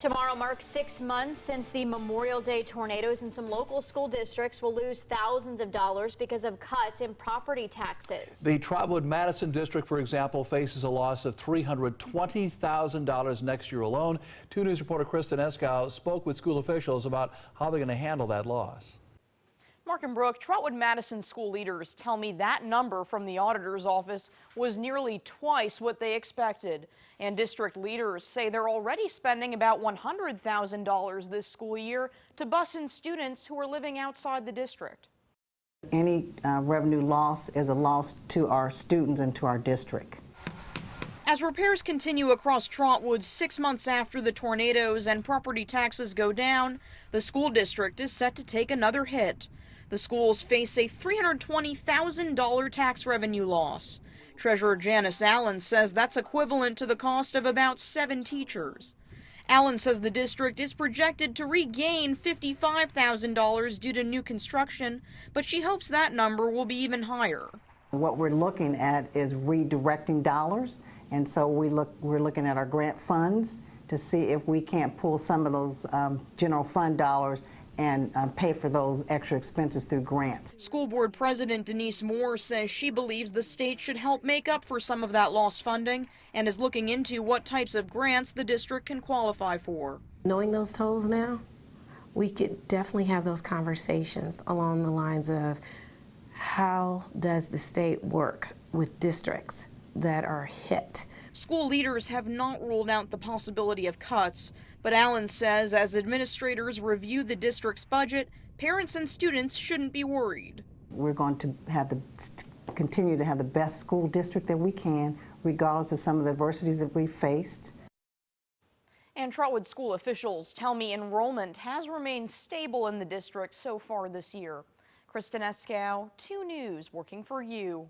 Tomorrow marks 6 months since the Memorial Day tornadoes, and some local school districts will lose thousands of dollars because of cuts in property taxes. The Trotwood Madison district, for example, faces a loss of $320,000 next year alone. 2 News reporter Kristen Eskow spoke with school officials about how they're going to handle that loss. Mark and Brooke, Trotwood Madison school leaders tell me that number from the auditor's office was nearly twice what they expected. And district leaders say they're already spending about $100,000 this school year to bus in students who are living outside the district. Any revenue loss is a loss to our students and to our district. As repairs continue across Trotwood 6 months after the tornadoes and property taxes go down, the school district is set to take another hit. The schools face a $320,000 tax revenue loss. Treasurer Janice Allen says that's equivalent to the cost of about 7 teachers. Allen says the district is projected to regain $55,000 due to new construction, but she hopes that number will be even higher. What we're looking at is redirecting dollars, and so we're looking at our grant funds to see if we can't pull some of those general fund dollars and pay for those extra expenses through grants. School Board President Denise Moore says she believes the state should help make up for some of that lost funding and is looking into what types of grants the district can qualify for. Knowing those tolls now, we could definitely have those conversations along the lines of how does the state work with districts that are hit. School leaders have not ruled out the possibility of cuts, but Allen says as administrators review the district's budget, parents and students shouldn't be worried. We're going to continue to have the best school district that we can, regardless of some of the adversities that we faced. And Trotwood school officials tell me enrollment has remained stable in the district so far this year. Kristen Eskow, 2 News, working for you.